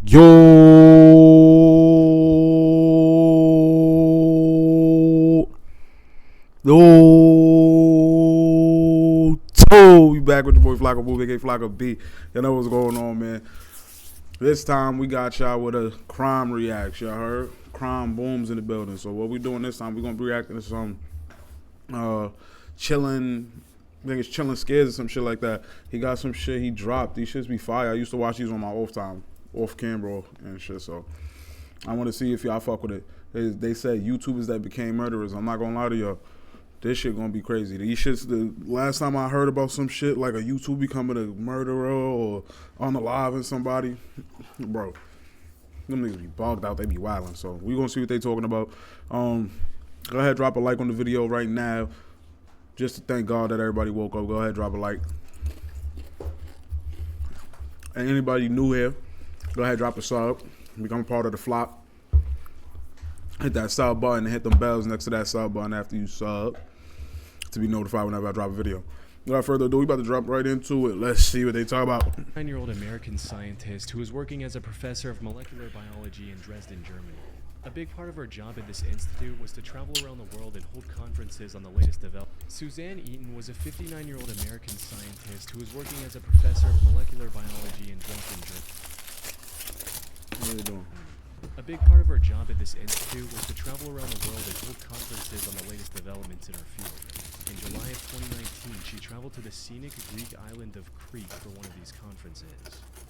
Yo, we back with the boy Flocka Boo, aka Flocka B. You know what's going on, man. This time we got y'all with a crime react. Y'all heard? Crime booms in the building. So what we doing this time, we're gonna be reacting to some chilling, I think it's chilling scares or some shit like that. He got some shit he dropped. These shits be fire. I used to watch these on my off time, off camera and shit. So I want to see if y'all fuck with it. They said YouTubers that became murderers. I'm not gonna lie to y'all. This shit gonna be crazy. These shits, the last time I heard about some shit like a YouTube becoming a murderer or unaliving somebody, bro, them niggas be bogged out. They be wilding. So we gonna see what they talking about. Go ahead, drop a like on the video right now. Just to thank God that everybody woke up. Go ahead, drop a like. And anybody new here, go ahead, drop a sub. Become a part of the flock. Hit that sub button and hit them bells next to that sub button after you sub to be notified whenever I drop a video. Without further ado, we about to drop right into it. Let's see what they talk about. 9-year-old American scientist who was working as a professor of molecular biology in Dresden, Germany. A big part of her job at this institute was to travel around the world and hold conferences on the latest developments. Suzanne Eaton was a 59-year-old American scientist who was working as a professor of molecular biology in Dresden, Germany. What are you doing? A big part of her job at this institute was to travel around the world and hold conferences on the latest developments in her field. In July of 2019, she traveled to the scenic Greek island of Crete for one of these conferences,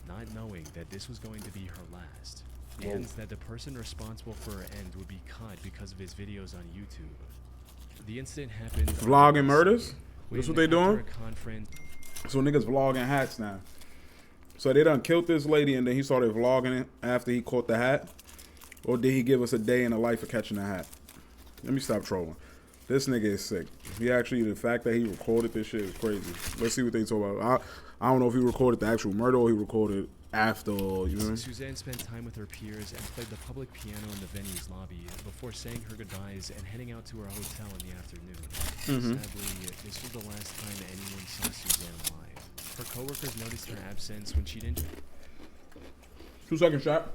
not knowing that this was going to be her last, and that the person responsible for her end would be caught because of his videos on YouTube. The incident happened... Vlogging murders? That's what they doing? A conference. So niggas vlogging hats now. So they done killed this lady and then he started vlogging it after he caught the hat? Or did he give us a day in the life of catching the hat? Let me stop trolling. This nigga is sick. He actually, the fact that he recorded this shit is crazy. Let's see what they talk about. I don't know if he recorded the actual murder or he recorded after, you know? Suzanne spent time with her peers and played the public piano in the venue's lobby before saying her goodbyes and heading out to her hotel in the afternoon. Sadly, this was the last time anyone saw Suzanne alive. Her coworkers noticed her absence when she didn't... 2 second shot.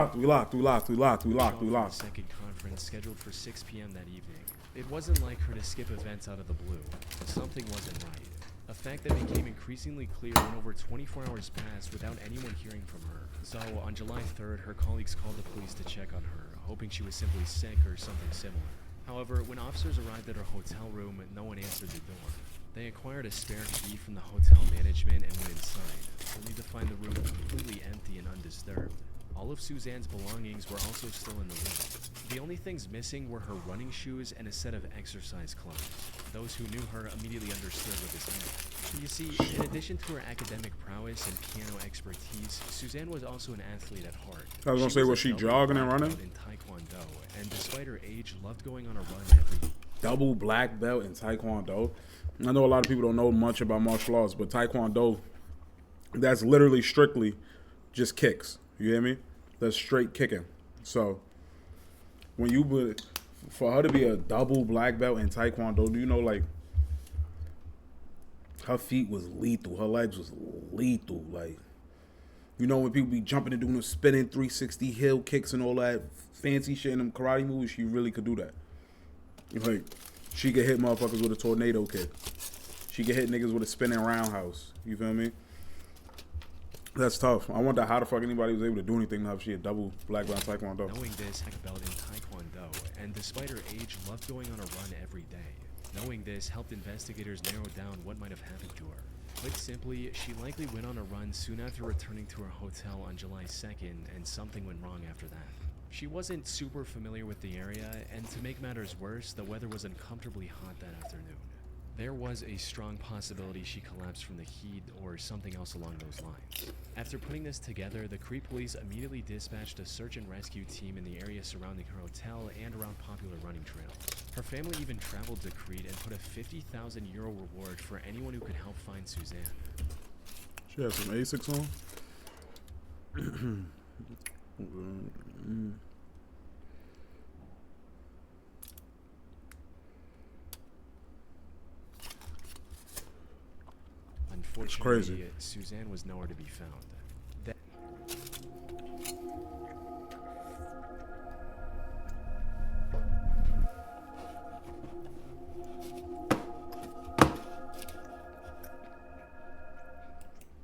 We locked. Second conference scheduled for 6 p.m. that evening. It wasn't like her to skip events out of the blue. Something wasn't right. A fact that became increasingly clear when over 24 hours passed without anyone hearing from her. So on July 3rd, her colleagues called the police to check on her, hoping she was simply sick or something similar. However, when officers arrived at her hotel room, no one answered the door. They acquired a spare key from the hotel management and went inside, only to find the room completely empty and undisturbed. All of Suzanne's belongings were also still in the room. The only things missing were her running shoes and a set of exercise clothes. Those who knew her immediately understood what this meant. You see, in addition to her academic prowess and piano expertise, Suzanne was also an athlete at heart. I was gonna say, was she jogging and running? In Taekwondo, and despite her age, loved going on a run every day. Double black belt in Taekwondo. I know a lot of people don't know much about martial arts, but Taekwondo, that's literally strictly just kicks. You hear me? That's straight kicking. So when you would, for her to be a double black belt in Taekwondo, do you know, like, her feet was lethal, her legs was lethal. Like, you know, when people be jumping and doing the spinning 360 hill kicks and all that fancy shit in them karate movies, she really could do that. Like, she could hit motherfuckers with a tornado kick. She could hit niggas with a spinning roundhouse. You feel me? That's tough. I wonder how the fuck anybody was able to do anything now if she had double black belt in Taekwondo. Knowing this, black belt in Taekwondo, and despite her age, loved going on a run every day. Knowing this helped investigators narrow down what might have happened to her. Put simply, she likely went on a run soon after returning to her hotel on July 2nd, and something went wrong after that. She wasn't super familiar with the area, and to make matters worse, the weather was uncomfortably hot that afternoon. There was a strong possibility she collapsed from the heat or something else along those lines. After putting this together, the Crete police immediately dispatched a search and rescue team in the area surrounding her hotel and around popular running trails. Her family even traveled to Crete and put a 50,000 euro reward for anyone who could help find Suzanne. She has some Asics on. Unfortunately, Suzanne was nowhere to be found.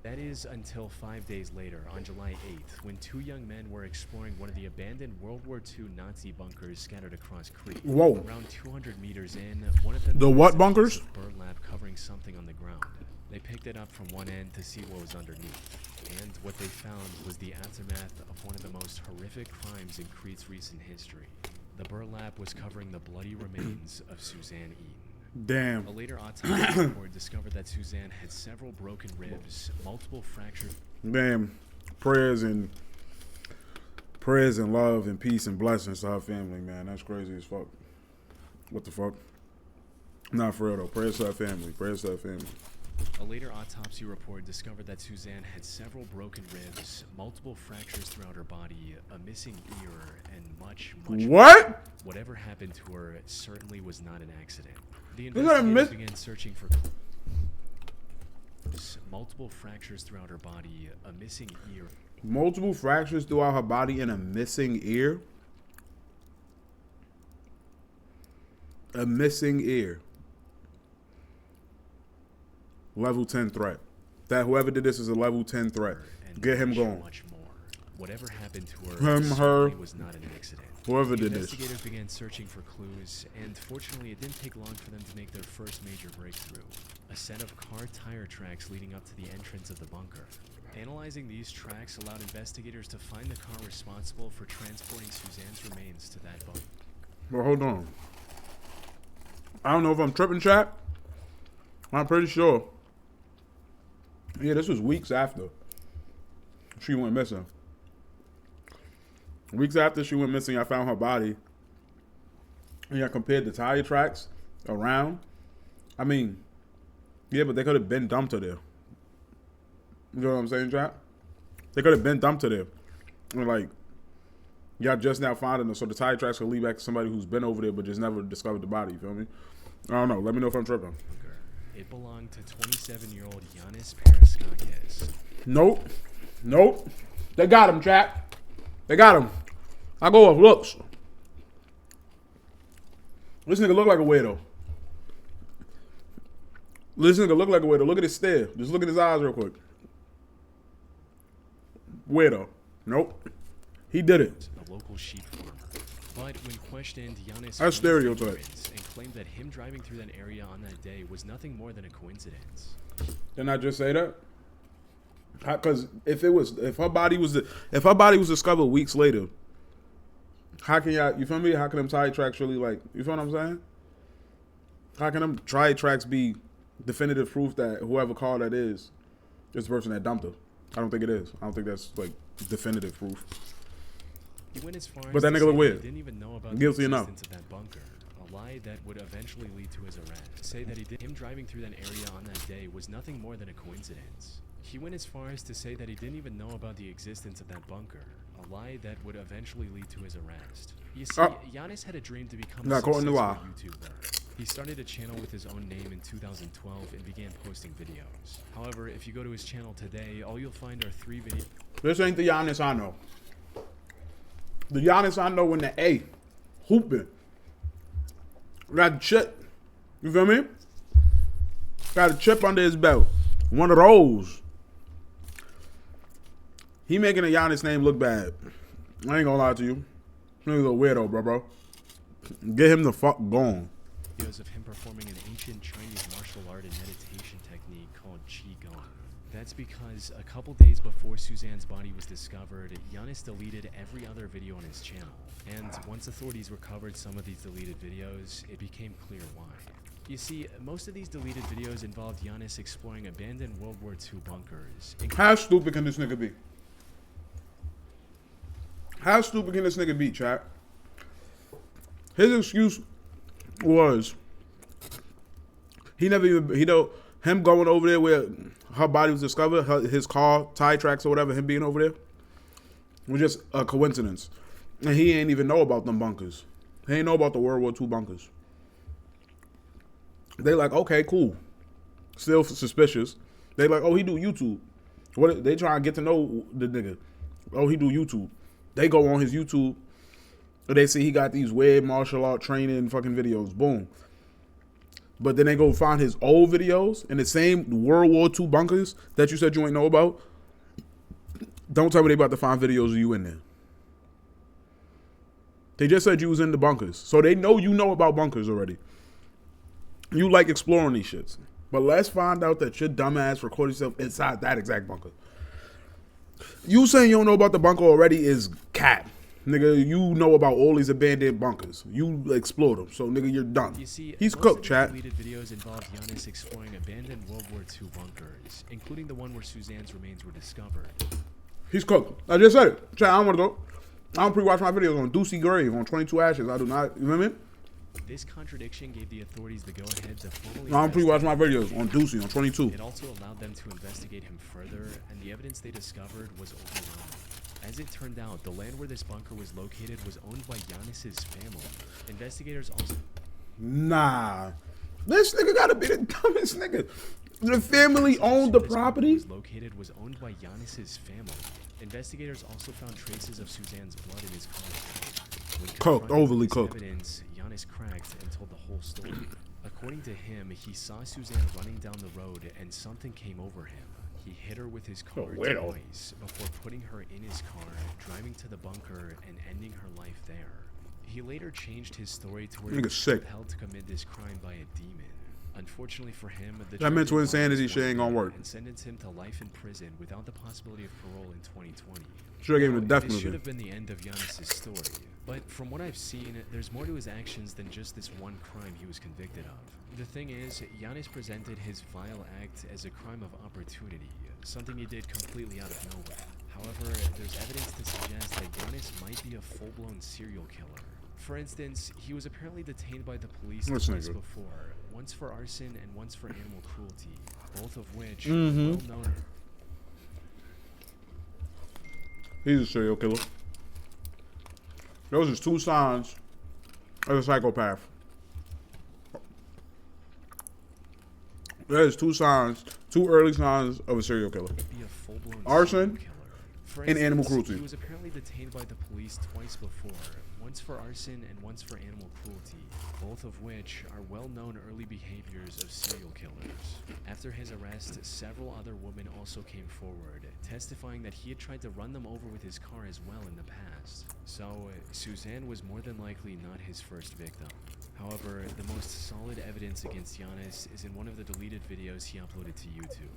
That is until 5 days later, on July 8th, when two young men were exploring one of the abandoned World War II Nazi bunkers scattered across Crete. Whoa. Around 200 meters in, one of them The what bunkers? burlap covering something on the ground. They picked it up from one end to see what was underneath, and what they found was the aftermath of one of the most horrific crimes in Crete's recent history. The burlap was covering the bloody remains of Suzanne Eaton. Damn. A later autopsy report discovered that Suzanne had several broken ribs, multiple fractures. Damn. Prayers and love and peace and blessings to her family, man. That's crazy as fuck. What the fuck? Not for real though. Prayers to her family. Prayers to her family. A later autopsy report discovered that Suzanne had several broken ribs, multiple fractures throughout her body, a missing ear, and much what? More. Whatever happened to her certainly was not an accident. The Look at investigators began searching for multiple fractures throughout her body, a missing ear. Multiple fractures throughout her body and a missing ear? A missing ear. Level 10 threat. That whoever did this is a level 10 threat. Get him going. Much more. Whatever happened to her her, was not an accident. Whoever did this. Investigators began searching for clues, and fortunately it didn't take long for them to make their first major breakthrough. A set of car tire tracks leading up to the entrance of the bunker. Analyzing these tracks allowed investigators to find the car responsible for transporting Suzanne's remains to that bunker. Well, hold on. I don't know if I'm tripping, chat. I'm pretty sure. Yeah, this was weeks after she went missing. Weeks after she went missing, I found her body. And I compared the tire tracks around. I mean, yeah, but they could have been dumped her there. You know what I'm saying, chat? They could have been dumped her there. And like, y'all just now finding her, so the tire tracks could lead back to somebody who's been over there but just never discovered the body, you feel me? I don't know. Let me know if I'm tripping. It belonged to 27-year-old Yanis Paraskakis. Nope. Nope. They got him, chat. They got him. I go off looks. This nigga look like a weirdo. This nigga look like a weirdo. Look at his stare. Just look at his eyes real quick. Weirdo. Nope. He did it. A local sheep farmer. But when questioned, Yanis That's stereotype. And claimed that him driving through that area on that day was nothing more than a coincidence. Didn't I just say that? Because if her body was discovered weeks later, how can y'all, you feel me? How can them tire tracks really, like, you feel what I'm saying? How can them tire tracks be definitive proof that whoever car that is the person that dumped her? I don't think it is. I don't think that's like definitive proof. He went as far But that as nigga look weird. he didn't even know about Guilty the enough. existence of that bunker. A lie that would eventually lead to his arrest. Say that him driving through that area on that day was nothing more than a coincidence. He went as far as to say that he didn't even know about the existence of that bunker. A lie that would eventually lead to his arrest. You see, Yanis had a dream to become a successful YouTuber. He started a channel with his own name in 2012 and began posting videos. However, if you go to his channel today, all you'll find are 3 videos. This ain't the Giannis I know. The Giannis I know in the A. Hooping. Got a chip. You feel me? Got a chip under his belt. One of those. He making a Giannis name look bad. I ain't gonna lie to you. He's a weirdo, bro. Get him the fuck gone. Videos of him performing an ancient Chinese martial art and meditation technique called Qigong. That's because a couple days before Suzanne's body was discovered, Yanis deleted every other video on his channel. And once authorities recovered some of these deleted videos, it became clear why. You see, most of these deleted videos involved Yanis exploring abandoned World War II bunkers. How stupid can this nigga be? How stupid can this nigga be, chat? His excuse was he never even him going over there where her body was discovered, his car tire tracks or whatever, him being over there was just a coincidence, and he ain't even know about them bunkers. He ain't know about the World War II bunkers. They like, okay, cool, still suspicious. They like, oh, he do YouTube. What they trying to get to know the nigga? Oh, he do YouTube. They go on his YouTube. They see he got these weird martial art training fucking videos. Boom. But then they go find his old videos in the same World War II bunkers that you said you ain't know about. Don't tell me they about to find videos of you in there. They just said you was in the bunkers. So they know you know about bunkers already. You like exploring these shits. But let's find out that your dumbass recorded yourself inside that exact bunker. You saying you don't know about the bunker already is cap. Nigga, you know about all these abandoned bunkers. You explore them. So, nigga, you're done. You see, he's most cooked, of the chat. deleted videos involve Giannis exploring abandoned World War II bunkers, including the one where Suzanne's remains were discovered. He's cooked. I just said it. Chat, I don't want to go. I don't pre-watch my videos on Deucey Grave, on 22 Ashes. I do not, you know what I mean? This contradiction gave the authorities the go-ahead to formally... I don't pre-watch my videos on Deucey, on 22. It also allowed them to investigate him further, and the evidence they discovered was overwhelming. As it turned out, the land where this bunker was located was owned by Giannis's family. Investigators also... Nah. This nigga gotta be the dumbest nigga. The family owned the property? Was located was owned by Giannis's family. Investigators also found traces of Suzanne's blood in his car. Cooked, overly cooked. Evidence, Giannis cracked and told the whole story. According to him, he saw Suzanne running down the road and something came over him. He hit her with his car twice before putting her in his car, driving to the bunker, and ending her life there. He later changed his story to where he was compelled to commit this crime by a demon. Unfortunately for him, the mental insanity shit ain't gonna work. And sentenced him to life in prison without the possibility of parole in 2020. Should have given him a death This penalty. should have been the end of Giannis' story. But from what I've seen, there's more to his actions than just this one crime he was convicted of. The thing is, Giannis presented his vile act as a crime of opportunity, something he did completely out of nowhere. However, there's evidence to suggest that Giannis might be a full-blown serial killer. For instance, he was apparently detained by the police twice before, once for arson and once for animal cruelty, both of which are well known. He's a serial killer. Those are two signs of a psychopath. There's two early signs of a serial killer. Arson and animal cruelty. He was apparently detained by the police twice before, once for arson and once for animal cruelty, both of which are well-known early behaviors of serial killers. After his arrest, several other women also came forward, testifying that he had tried to run them over with his car as well in the past. So, Suzanne was more than likely not his first victim. However, the most solid evidence against Giannis is in one of the deleted videos he uploaded to YouTube.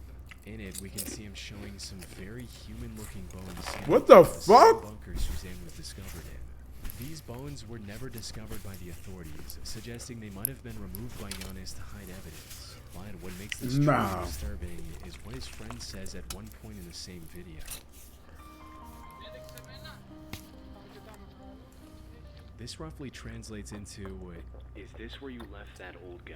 In it, we can see him showing some very human-looking bones. What the fuck? Bunker Suzanne was discovered in. These bones were never discovered by the authorities, suggesting they might have been removed by Giannis to hide evidence. But what makes this truly disturbing is what his friend says at one point in the same video. This roughly translates into, "Is this where you left that old guy?"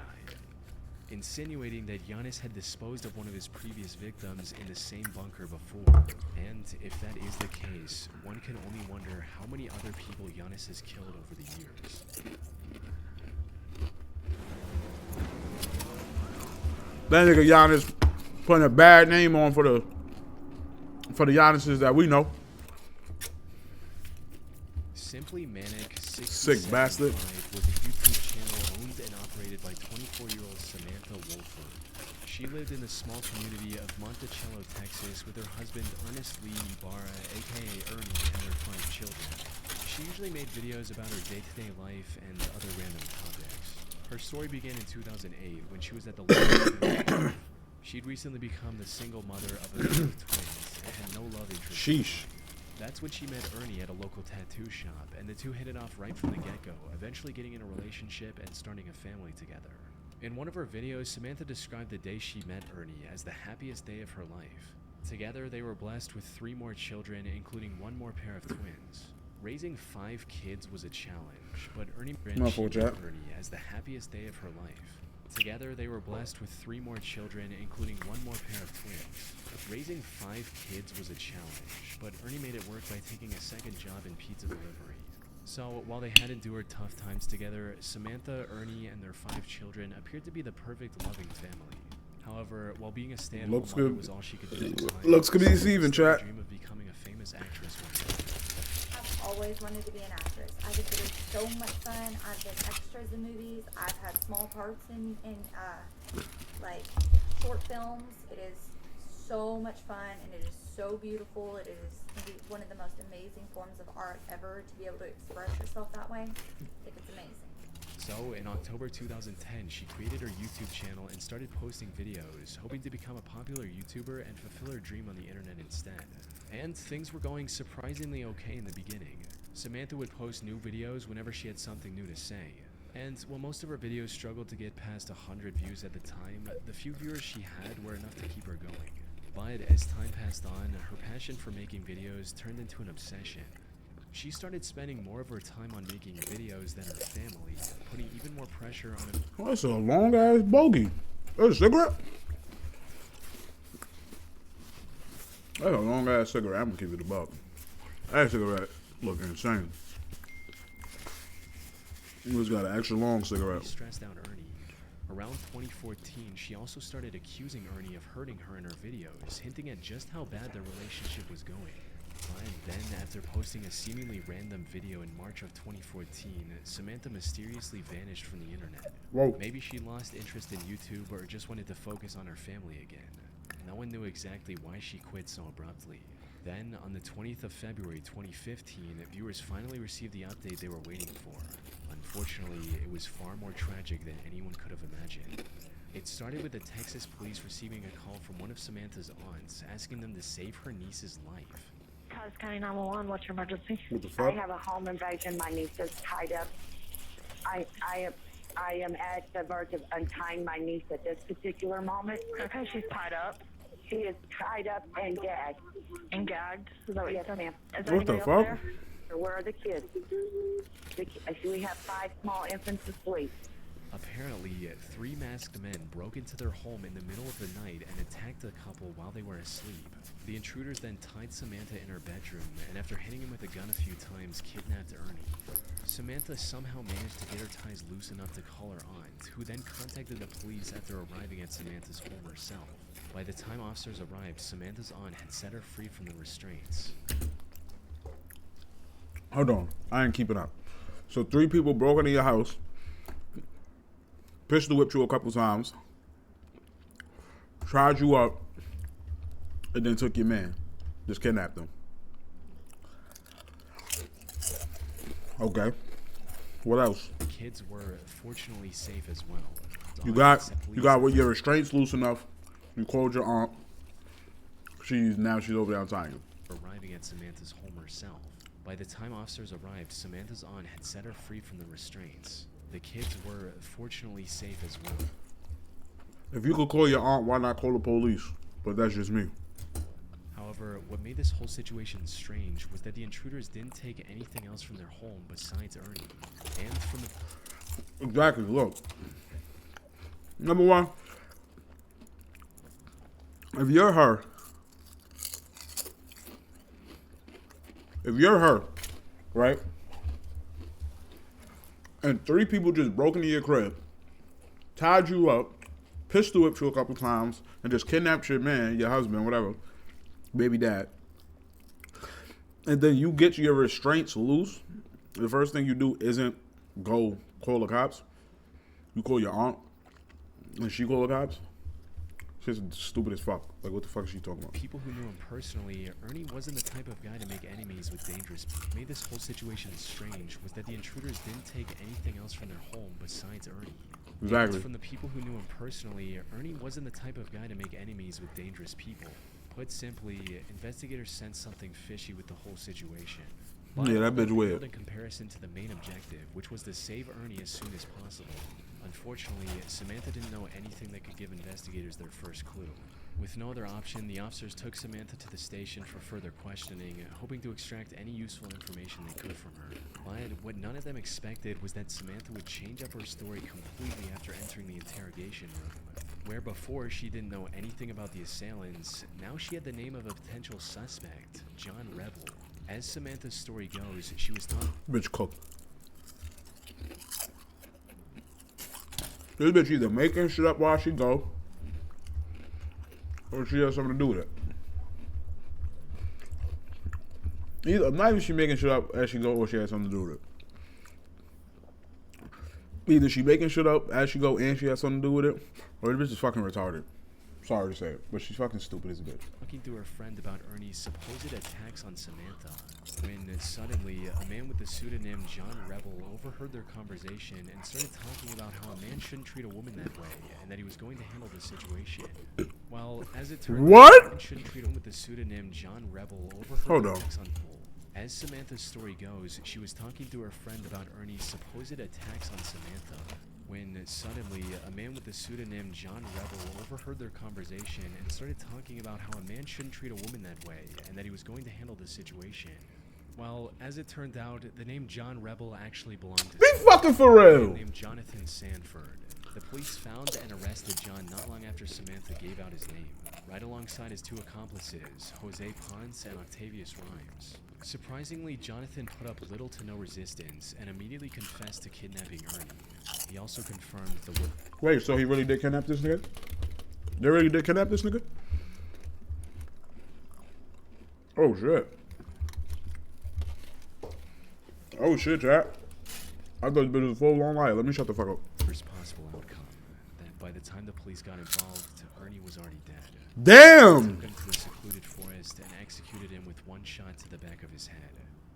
Insinuating that Giannis had disposed of one of his previous victims in the same bunker before. And if that is the case, one can only wonder how many other people Giannis has killed over the years. That nigga Giannis putting a bad name on for the Giannis's that we know. Simply Manic Sick bastard. was a YouTube channel owned and operated by 24-year-old Samantha Wolford. She lived in the small community of Monticello, Texas, with her husband Ernest Lee Ibarra, aka Ernie, and their 5 children. She usually made videos about her day-to-day life and other random topics. Her story began in 2008 when she was at the local. She'd recently become the single mother of a pair of twins and had no love interest. Sheesh. That's when she met Ernie at a local tattoo shop, and the two hit it off right from the get-go, eventually getting in a relationship and starting a family together. In one of her videos, Samantha described the day she met Ernie as the happiest day of her life. Together, they were blessed with 3 more children, including 1 more pair of twins. Raising 5 kids was a challenge, but Ernie as as the happiest day of her life. Together, they were blessed with 3 more children, including 1 more pair of twins. Raising 5 kids was a challenge, but Ernie made it work by taking a second job in pizza delivery. So, while they had endured tough times together, Samantha, Ernie, and their 5 children appeared to be the perfect loving family. However, while being a stay-at-home mother was all she could do at the time, looks could be deceiving, chat. dream of becoming a famous actress one day. I've always wanted to be an actress. I think it is so much fun. I've been extras in movies. I've had small parts in like short films. It is so much fun, and it is so beautiful. It is maybe one of the most amazing forms of art ever, to be able to express yourself that way. I think it's amazing. So, in October 2010, she created her YouTube channel and started posting videos, hoping to become a popular YouTuber and fulfill her dream on the internet instead. And things were going surprisingly okay in the beginning. Samantha would post new videos whenever she had something new to say. And while most of her videos struggled to get past 100 views at the time, the few viewers she had were enough to keep her going. But as time passed on, her passion for making videos turned into an obsession. She started spending more of her time on making videos than her family, putting even more pressure on her. Oh, that's a long ass bogey. That's a cigarette? That's a long ass cigarette. I'm gonna keep it above. That cigarette look insane. He just got an extra long cigarette. Stressed out Ernie. Around 2014, she also started accusing Ernie of hurting her in her videos, hinting at just how bad their relationship was going. And then, after posting a seemingly random video in March of 2014, Samantha mysteriously vanished from the internet. Whoa. Maybe she lost interest in YouTube or just wanted to focus on her family again. No one knew exactly why she quit so abruptly. Then, on the 20th of February 2015, viewers finally received the update they were waiting for. Unfortunately, it was far more tragic than anyone could have imagined. It started with the Texas police receiving a call from one of Samantha's aunts asking them to save her niece's life. Cause County 911, what's your emergency? What the fuck? I have a home invasion. My niece is tied up. I am at the verge of untying my niece at this particular moment. Okay, she's tied up. She is tied up and gagged. And gagged? Is that what you Yes, said? ma'am. Is there What the anybody fuck? else there? Where are the kids? We have 5 small infants asleep. Apparently, 3 masked men broke into their home in the middle of the night and attacked the couple while they were asleep. The intruders then tied Samantha in her bedroom, and after hitting him with a gun a few times, kidnapped Ernie. Samantha somehow managed to get her ties loose enough to call her aunt, who then contacted the police after arriving at Samantha's home herself. By the time officers arrived, Samantha's aunt had set her free from the restraints. Hold on. I ain't keeping up. So 3 people broke into your house, pistol whipped you a couple times, tried you up, and then took your man. Just kidnapped him. Okay. What else? The kids were fortunately safe as well. You got with your restraints loose enough. You called your aunt. She's over there untying you. Arriving at Samantha's home herself. By the time officers arrived, Samantha's aunt had set her free from the restraints. The kids were fortunately safe as well. If you could call your aunt, why not call the police? But that's just me. However, what made this whole situation strange was that the intruders didn't take anything else from their home besides Ernie. And from the... Exactly. Look. Number one, if you're her, right? And 3 people just broke into your crib, tied you up, pistol whipped you a couple times, and just kidnapped your man, your husband, whatever, baby dad. And then you get your restraints loose. The first thing you do isn't go call the cops. You call your aunt, and she call the cops. She's stupid as fuck. Like, what the fuck is she talking about? People who knew him personally, Ernie wasn't the type of guy to make enemies with dangerous people. What made this whole situation strange was that the intruders didn't take anything else from their home besides Ernie. Exactly. And from the people who knew him personally, Ernie wasn't the type of guy to make enemies with dangerous people. Put simply, investigators sensed something fishy with the whole situation. But Yeah, that bitch failed weird. in comparison to the main objective, which was to save Ernie as soon as possible. Unfortunately, Samantha didn't know anything that could give investigators their first clue. With no other option, the officers took Samantha to the station for further questioning, hoping to extract any useful information they could from her. But what none of them expected was that Samantha would change up her story completely after entering the interrogation room. Where before she didn't know anything about the assailants, now she had the name of a potential suspect, John Rebel. As Samantha's story goes, she was taught... Bitch cook. This bitch either making shit up while she go, or she has something to do with it. Either, not even she making shit up as she go, or she has something to do with it. Either she making shit up as she go and she has something to do with it, or this bitch is fucking retarded. Sorry to say it, but she's fucking stupid as a bitch. Talking to her friend about Ernie's supposed attacks on Samantha, when suddenly a man with the pseudonym John Rebel overheard their conversation and started talking about how a man shouldn't treat a woman that way and that he was going to handle the situation. Well, as it turned out, a man shouldn't treat a woman with the pseudonym John Rebel overheard their attacks on Paul. As Samantha's story goes, she was talking to her friend about Ernie's supposed attacks on Samantha, when suddenly a man with the pseudonym John Rebel overheard their conversation and started talking about how a man shouldn't treat a woman that way and that he was going to handle the situation. Well, as it turned out, the name John Rebel actually belonged to Be fucking for real! named Jonathan Sanford. The police found and arrested John not long after Samantha gave out his name, right alongside his two accomplices, Jose Ponce and Octavius Rhymes. Surprisingly, Jonathan put up little to no resistance and immediately confessed to kidnapping Ernie. He also confirmed the... Wait, so he really did kidnap this nigga? They really did kidnap this nigga? Oh shit. Oh shit, chat. I thought this bitch was a full long lie. Let me shut the fuck up. Worst possible outcome. That by the time the police got involved, Ernie was already dead. Damn! Took him to a secluded forest and executed him with one shot to the back of his head.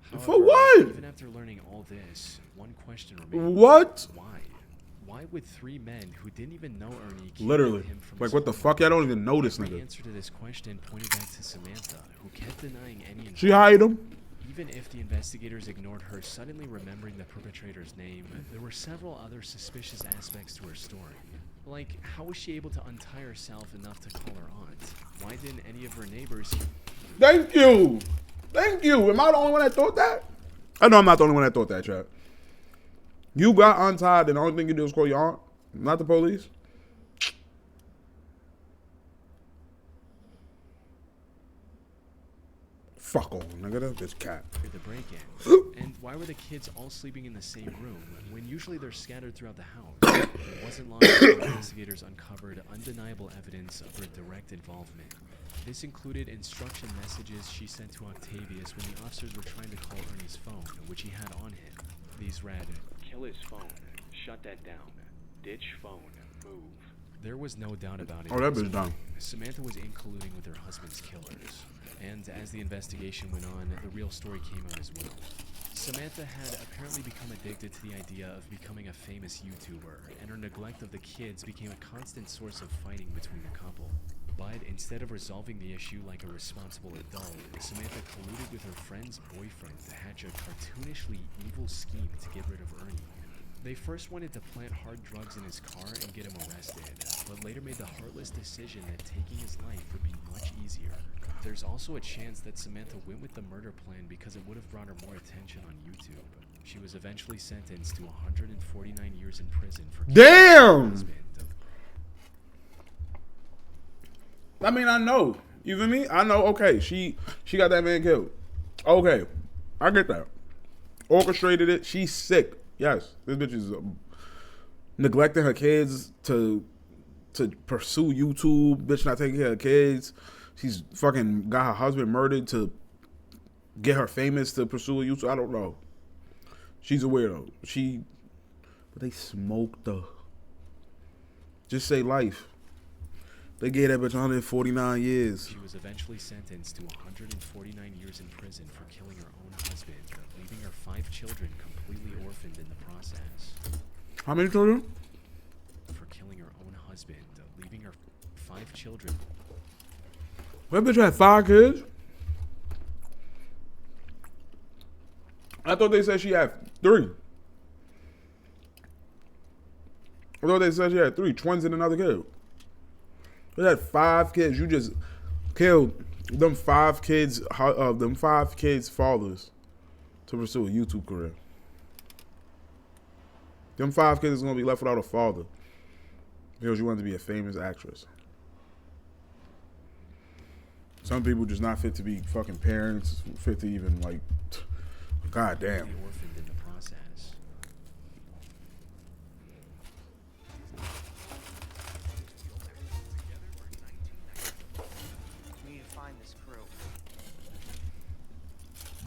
However, For what? Even after learning all this, one question remained. What? Why? Why would three men who didn't even know Ernie kidnap Literally. him from Like, his what the home? fuck? I don't even know this The nigga. answer to this question pointed back to Samantha, who kept denying any involvement. She hired him? Even if the investigators ignored her suddenly remembering the perpetrator's name, there were several other suspicious aspects to her story. Like, how was she able to untie herself enough to call her aunt? Why didn't any of her neighbors... Thank you. Thank you. Am I the only one that thought that? I know I'm not the only one that thought that, chat. You got untied and the only thing you do is call your aunt, not the police? Fuck on, nigga. That's this cat. the break-in? And why were the kids all sleeping in the same room, when usually they're scattered throughout the house? It wasn't long until investigators uncovered undeniable evidence of her direct involvement. This included instruction messages she sent to Octavius when the officers were trying to call Ernie's phone, which he had on him. These read, "Kill his phone. Shut that down. Ditch phone. Move." There was no doubt about it. Oh, that bitch done. Samantha was in colluding with her husband's killers. And as the investigation went on, the real story came out as well. Samantha had apparently become addicted to the idea of becoming a famous YouTuber, and her neglect of the kids became a constant source of fighting between the couple. But instead of resolving the issue like a responsible adult, Samantha colluded with her friend's boyfriend to hatch a cartoonishly evil scheme to get rid of Ernie. They first wanted to plant hard drugs in his car and get him arrested, but later made the heartless decision that taking his life would be much easier. There's also a chance that Samantha went with the murder plan because it would have brought her more attention on YouTube. She was eventually sentenced to 149 years in prison for killing her husband. I mean, I know. You feel me? I know, okay, she got that man killed. Okay, I get that. Orchestrated it. She's sick. Yes, this bitch is neglecting her kids to pursue YouTube. Bitch not taking care of kids. She's fucking got her husband murdered to get her famous to pursue YouTube. I don't know. She's a weirdo. But they smoked her. Just say life. They gave that bitch 149 years. She was eventually sentenced to 149 years in prison for killing her own husband, leaving her 5 children completely orphaned in the process. How many children? For killing her own husband, leaving her 5 children. That bitch had 5 kids? I thought they said she had 3. I thought they said she had 3 twins and another kid. You had 5 kids. You just killed them 5 kids. Them 5 kids' fathers to pursue a YouTube career. Them 5 kids is gonna be left without a father because you wanted to be a famous actress. Some people just not fit to be fucking parents. Fit to even like, goddamn. Orphaned in the process. We need to find this crew.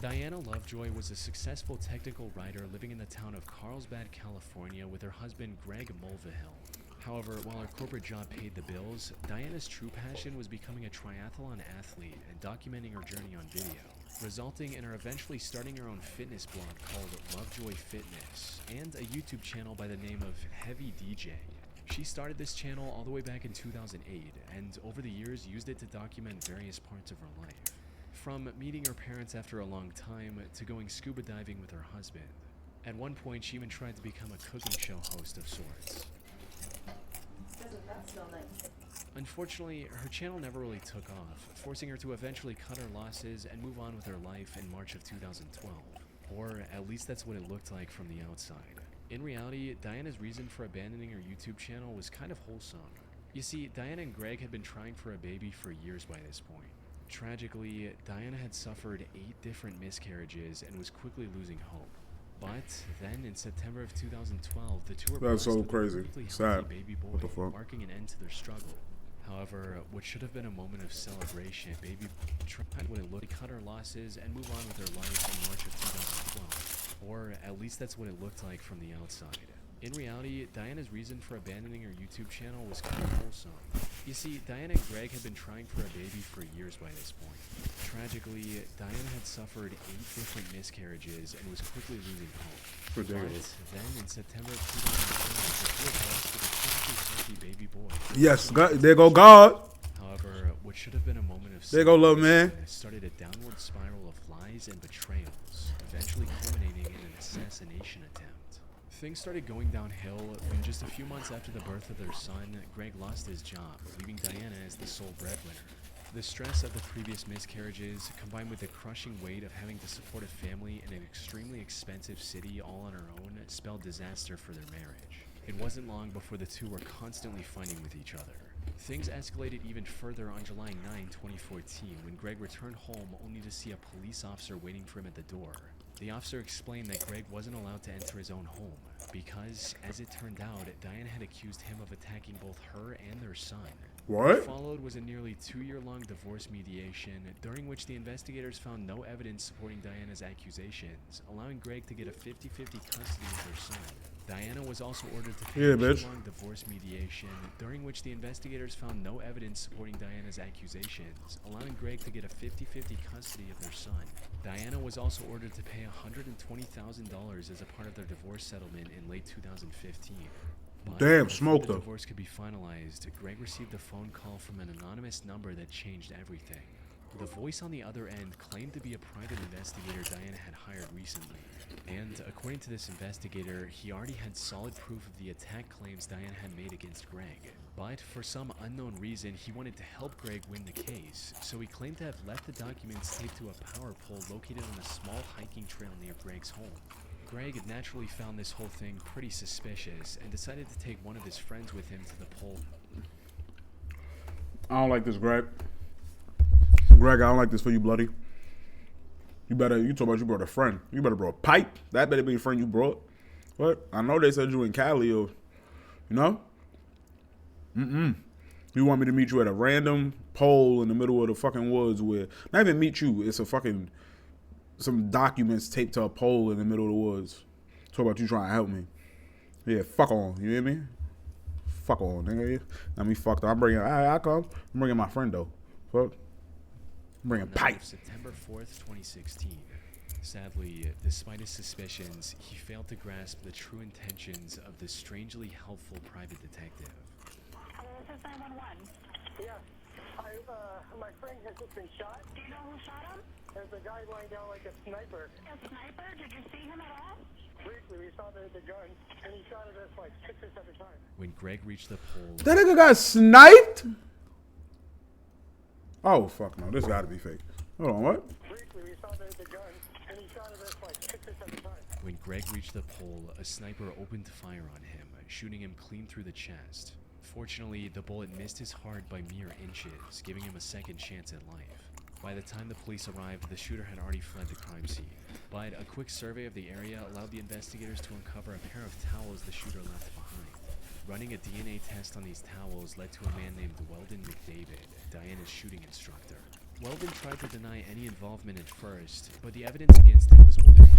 Diana Lovejoy was a successful technical writer living in the town of Carlsbad, California with her husband Greg Mulvihill. However, while her corporate job paid the bills, Diana's true passion was becoming a triathlon athlete and documenting her journey on video, resulting in her eventually starting her own fitness blog called Lovejoy Fitness and a YouTube channel by the name of Heavy DJ. She started this channel all the way back in 2008 and over the years used it to document various parts of her life. From meeting her parents after a long time to going scuba diving with her husband. At one point, she even tried to become a cooking show host of sorts. Unfortunately, her channel never really took off, forcing her to eventually cut her losses and move on with her life in March of 2012. Or at least that's what it looked like from the outside. In reality, Diana's reason for abandoning her YouTube channel was kind of wholesome. You see, Diana and Greg had been trying for a baby for years by this point. Tragically, Diana had suffered 8 different miscarriages and was quickly losing hope. But then in September of 2012, the two were That's so blessed with a crazy. perfectly healthy Sad. baby What the boy, fuck? marking an end to their struggle. However, what should have been a moment of celebration, baby tried what it looked, cut her losses and move on with her life in March of 2012. Or at least that's what it looked like from the outside. In reality, Diana's reason for abandoning her YouTube channel was kind of wholesome. You see, Diana and Greg had been trying for a baby for years by this point. Tragically, Diana had suffered 8 different miscarriages and was quickly losing hope. Ridiculous. But then in September of 2012, the two were blessed with a perfectly healthy baby boy. Yes, God, there go God. However, what should have been a moment of There you go, love man. started a downward spiral of lies and betrayals, eventually culminating in an assassination attempt. Things started going downhill when just a few months after the birth of their son, Greg lost his job, leaving Diana as the sole breadwinner. The stress of the previous miscarriages, combined with the crushing weight of having to support a family in an extremely expensive city all on her own, spelled disaster for their marriage. It wasn't long before the two were constantly fighting with each other. Things escalated even further on July 9, 2014, when Greg returned home only to see a police officer waiting for him at the door. The officer explained that Greg wasn't allowed to enter his own home because, as it turned out, Diana had accused him of attacking both her and their son. What? What followed was a nearly 2-year-long divorce mediation, during which the investigators found no evidence supporting Diana's accusations, allowing Greg to get a 50-50 custody of their son. Diana was also ordered to pay a long divorce mediation, during which the investigators found no evidence supporting Diana's accusations, allowing Greg to get a 50-50 custody of their son. Diana was also ordered to pay $120,000 as a part of their divorce settlement in late 2015. But Damn, before smoked the her. divorce could be finalized, Greg received a phone call from an anonymous number that changed everything. The voice on the other end claimed to be a private investigator Diana had hired recently. And according to this investigator, he already had solid proof of the attack claims Diana had made against Greg. But for some unknown reason, he wanted to help Greg win the case, so he claimed to have left the documents taped to a power pole located on a small hiking trail near Greg's home. Greg naturally found this whole thing pretty suspicious and decided to take one of his friends with him to the pole. I don't like this, Greg. Greg, I don't like this for you, bloody. You talk about you brought a friend. You better brought a pipe. That better be a friend you brought. What? I know they said you in Cali or, you know? You want me to meet you at a random pole in the middle of the fucking woods where, not even meet you, it's a fucking, some documents taped to a pole in the middle of the woods. Talk about you trying to help me. Yeah, fuck on. You hear me? Fuck on, nigga. Now me fucked up. I come. I'm bringing my friend though. Fuck. I'm bringing pipe. September 4th, 2016. Sadly, despite his suspicions, he failed to grasp the true intentions of this strangely helpful private detective. This is 911. Yeah, my friend has just been shot. Do you know who shot him? There's a guy lying down like a sniper. A sniper? Did you see him at all? Briefly, we saw the gun, and he shot at us like 6 or 7 times. When Greg reached the pole, That nigga got sniped? Oh, fuck no. This gotta be fake. Hold on, what? Briefly, we saw the gun, and he shot at us like 6 or 7 times. When Greg reached the pole, a sniper opened fire on him, shooting him clean through the chest. Fortunately, the bullet missed his heart by mere inches, giving him a second chance at life. By the time the police arrived, the shooter had already fled the crime scene. But a quick survey of the area allowed the investigators to uncover a pair of towels the shooter left behind. Running a DNA test on these towels led to a man named Weldon McDavid, Diana's shooting instructor. Weldon tried to deny any involvement at first, but the evidence against him was overwhelming.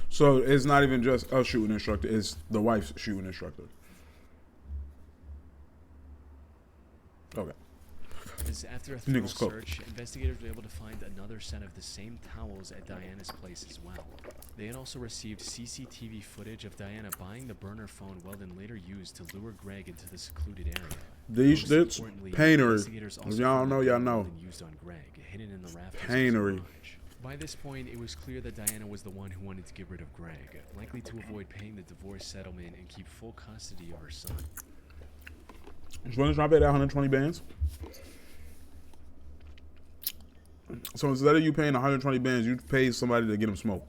So it's not even just a shooting instructor, it's the wife's shooting instructor. Okay. As after a thorough search, investigators were able to find another set of the same towels at Diana's place as well. They had also received CCTV footage of Diana buying the burner phone Weldon later used to lure Greg into the secluded area. These Most shits, importantly, painery. investigators also If y'all found don't know, the y'all gun know. Weldon used on Greg, hidden in the rafters of his Painery. garage. By this point, it was clear that Diana was the one who wanted to get rid of Greg, likely to avoid paying the divorce settlement and keep full custody of her son. So when trying to pay that 120 bands? So instead of you paying 120 bands, you pay somebody to get him smoke.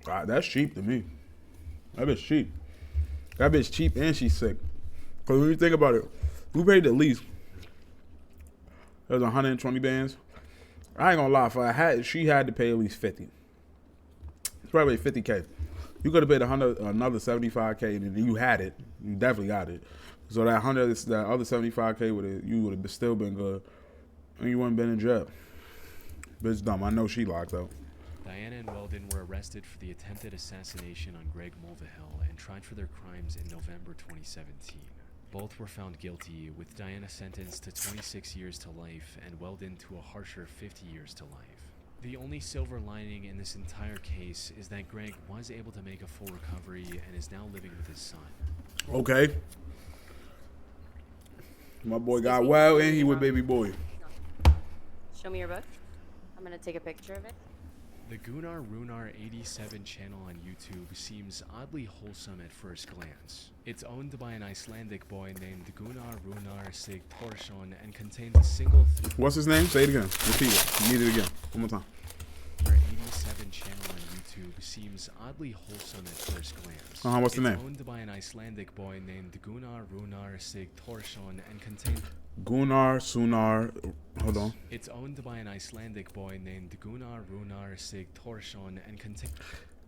God, that's cheap to me. That bitch cheap. That bitch cheap and she's sick. Because when you think about it, who paid the least? There's 120 bands. I ain't gonna lie, she had to pay at least 50. It's probably 50K. You could have paid another 75K, and then you had it. You definitely got it. So that other 75K you would have still been good, and you wouldn't been in jail. Bitch dumb. I know she locked up. Diana and Weldon were arrested for the attempted assassination on Greg Mulvihill and tried for their crimes in November 2017. Both were found guilty, with Diana sentenced to 26 years to life and Weldon to a harsher 50 years to life. The only silver lining in this entire case is that Greg was able to make a full recovery and is now living with his son. Okay. My boy got well, and he with baby boy. Show me your book. I'm gonna take a picture of it. The Gunnar Runar 87 channel on YouTube seems oddly wholesome at first glance. It's owned by an Icelandic boy named Gunnar Runar Sigthorsson and contains a single... What's his name? Say it again. Repeat it. Need it again. One more time. Our 87 channel on YouTube seems oddly wholesome at first glance. What's the name? It's owned by an Icelandic boy named Gunnar Runar Sigthorsson and contains... Gunnar Sunar. Hold on. It's owned by an Icelandic boy named Gunnar Runar Sigthorsson and contains...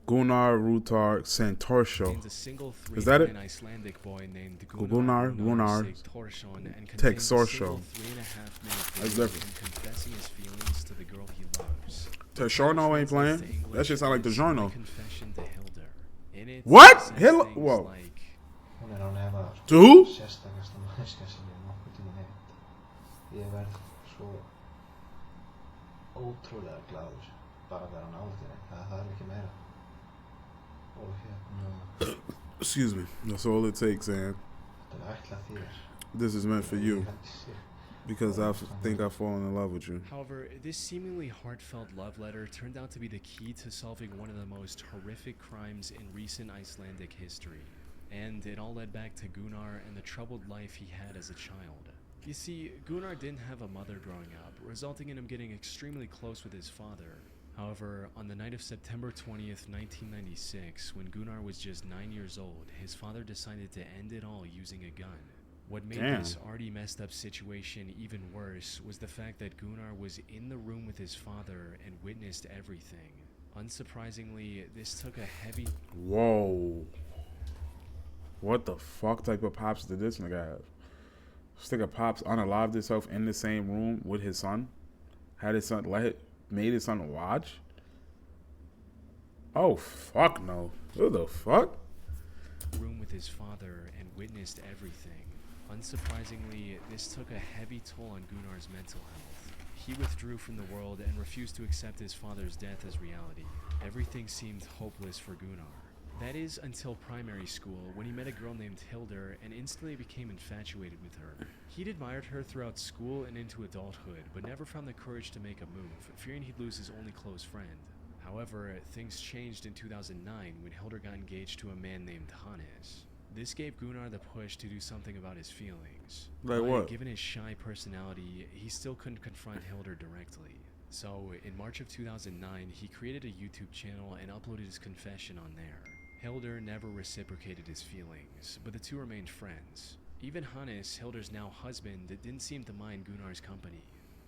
Gunnar Rutar Santorsho. A single Is that it? An Icelandic boy named Gunnar Sigthorsson and Texorsho. 3.5-minute That's video of different. him confessing his feelings to the girl he loves. Tejorno ain't playing. That shit sound like Tejorno. Confession to Hilder. In it, What? it says Hilda? things Whoa. like, Hún on efa To who? sérstakasta manneskja sem ég nokkuð tíma heitt. Ég verð svo ótrúlega glaður bara að vera nálægt henni. Það þarf ekki meira. Og Excuse me. That's all it takes, and þetta er ætlað þér. this is meant for you. Ég held sér. Because I think I've fallen in love with you. However, this seemingly heartfelt love letter turned out to be the key to solving one of the most horrific crimes in recent Icelandic history. And it all led back to Gunnar and the troubled life he had as a child. You see, Gunnar didn't have a mother growing up, resulting in him getting extremely close with his father. However, on the night of September 20th, 1996, when Gunnar was just 9 years old, his father decided to end it all using a gun. What made this already messed up situation even worse was the fact that Gunnar was in the room with his father and witnessed everything. Unsurprisingly, this took a heavy... Whoa. What the fuck type of pops did this nigga have? This nigga pops unalived himself in the same room with his son? Had his son made his son watch? Oh fuck no. What the fuck? room with his father and witnessed everything. Unsurprisingly, this took a heavy toll on Gunnar's mental health. He withdrew from the world and refused to accept his father's death as reality. Everything seemed hopeless for Gunnar. That is until primary school, when he met a girl named Hildur and instantly became infatuated with her. He'd admired her throughout school and into adulthood, but never found the courage to make a move, fearing he'd lose his only close friend. However, things changed in 2009 when Hildur got engaged to a man named Hannes. This gave Gunnar the push to do something about his feelings. Like But what? Given his shy personality, he still couldn't confront Hildur directly. So, in March of 2009, he created a YouTube channel and uploaded his confession on there. Hildur never reciprocated his feelings, but the two remained friends. Even Hannes, Hildur's now husband, didn't seem to mind Gunnar's company,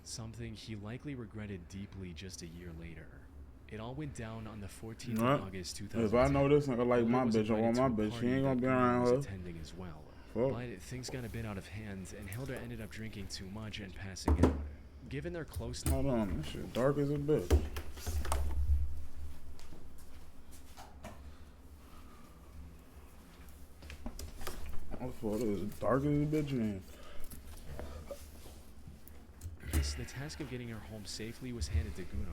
something he likely regretted deeply just a year later. It all went down on the 14th What? of August 2010. If I know this nigga like my Hildur was bitch, I want invited my to a bitch. She party ain't gonna that be Gunnar around was her. attending as well. Fuck. But things got a bit out of hand, and Hildur ended up drinking too much and passing out. Given their closeness, Hold on, this shit dark as a bitch. I thought it was dark as a bitch, man. the task of getting her home safely was handed to Gunnar.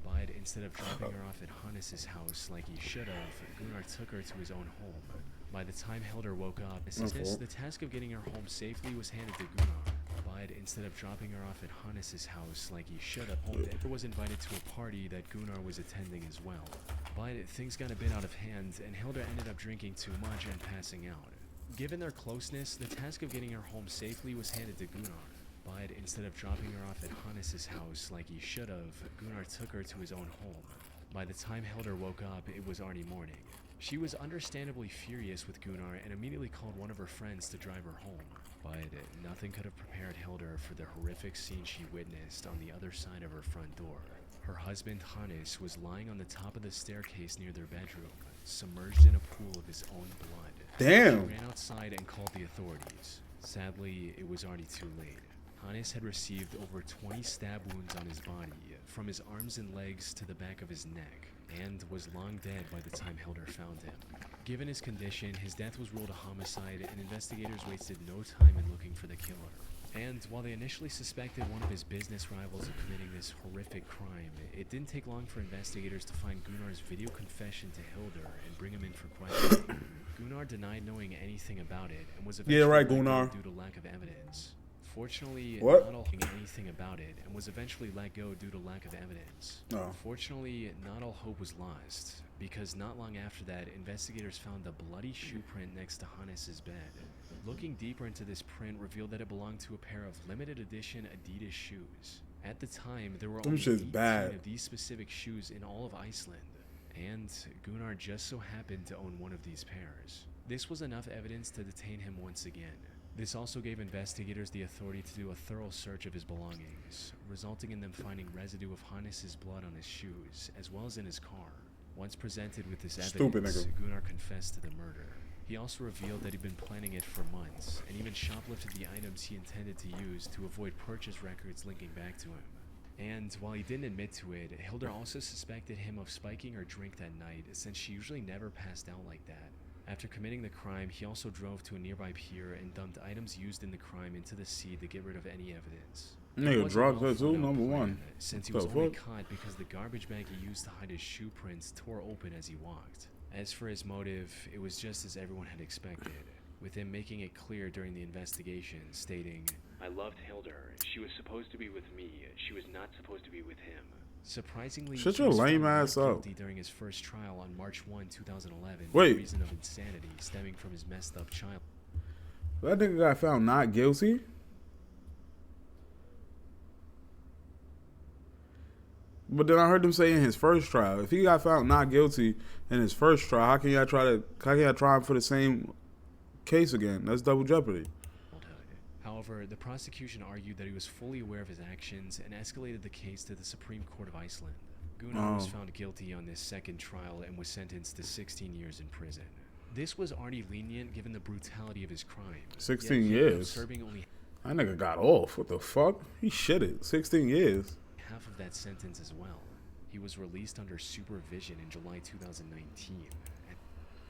But instead of dropping her off at Hannes' house like he should have, Gunnar took her to his own home. By the time Hildur woke up, the task of getting her home safely was handed to Gunnar. But instead of dropping her off at Hannes' house like he should have, Hildur was invited to a party that Gunnar was attending as well. But things got a bit out of hand, and Hildur ended up drinking too much and passing out. Given their closeness, the task of getting her home safely was handed to Gunnar. But instead of dropping her off at Hannes' house like he should have, Gunnar took her to his own home. By the time Hildur woke up, it was already morning. She was understandably furious with Gunnar and immediately called one of her friends to drive her home. But nothing could have prepared Hildur for the horrific scene she witnessed on the other side of her front door. Her husband, Hannes, was lying on the top of the staircase near their bedroom, submerged in a pool of his own blood. Damn. She ran outside and called the authorities. Sadly, it was already too late. Hannes had received over 20 stab wounds on his body, from his arms and legs to the back of his neck, and was long dead by the time Hildur found him. Given his condition, his death was ruled a homicide, and investigators wasted no time in looking for the killer. And while they initially suspected one of his business rivals of committing this horrific crime, it didn't take long for investigators to find Gunnar's video confession to Hildur and bring him in for questioning. Gunnar denied knowing anything about it and was eventually let go Gunnar. due to lack of evidence. Fortunately, What? not all knew anything about it and was eventually let go due to lack of evidence. No. Fortunately, not all hope was lost, because not long after that, investigators found a bloody shoe print next to Hannes' bed. Looking deeper into this print revealed that it belonged to a pair of limited edition Adidas shoes. At the time, there were Them only shit's 18 bad. of these specific shoes in all of Iceland, and Gunnar just so happened to own one of these pairs. This was enough evidence to detain him once again. This also gave investigators the authority to do a thorough search of his belongings, resulting in them finding residue of Hannes' blood on his shoes, as well as in his car. Once presented with this Stupid evidence, nigga. Gunnar confessed to the murder. He also revealed that he'd been planning it for months, and even shoplifted the items he intended to use to avoid purchase records linking back to him. And while he didn't admit to it, Hildur also suspected him of spiking her drink that night, since she usually never passed out like that. After committing the crime, he also drove to a nearby pier and dumped items used in the crime into the sea to get rid of any evidence. It Nigga wasn't drugs well her too, thought out number plan, one. since he The was only fuck? caught because the garbage bag he used to hide his shoe prints tore open as he walked. As for his motive, it was just as everyone had expected, with him making it clear during the investigation, stating, "I loved Hildur. She was supposed to be with me. She was not supposed to be with him." Surprisingly, Shut he your was found lame not ass up. guilty during his first trial on March 1, 2011, Wait. for the reason of insanity stemming from his messed up child. That nigga got found not guilty? But then I heard them say in his first trial, if he got found not guilty in his first trial, how can y'all try him for the same case again? That's double jeopardy. However, the prosecution argued that he was fully aware of his actions and escalated the case to the Supreme Court of Iceland. Gunnar was found guilty on this second trial and was sentenced to 16 years in prison. This was already lenient given the brutality of his crime. 16 Yet he ended up years? serving only That nigga got off. What the fuck? He shitted. 16 years. half of that sentence as well. He was released under supervision in July 2019.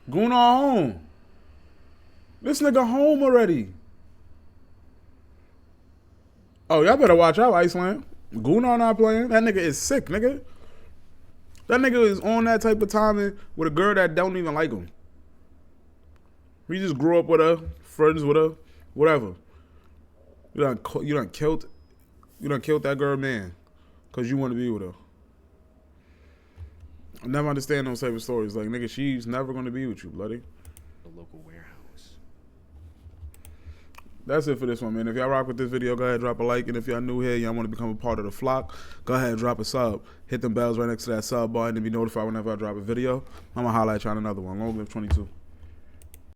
Gunnar home. This nigga home already. Oh, y'all better watch out, Iceland. Gunnar not playing. That nigga is sick, nigga. That nigga is on that type of timing with a girl that don't even like him. He just grew up with her, friends with her, whatever. You done killed that girl, man, because you want to be with her. I never understand those type of stories. Like, nigga, she's never going to be with you, bloody. local warehouse. That's it for this one, man. If y'all rock with this video, go ahead and drop a like. And if y'all new here, y'all want to become a part of the flock, go ahead and drop a sub. Hit them bells right next to that sub button to be notified whenever I drop a video. I'm going to highlight y'all on another one. Long live 22.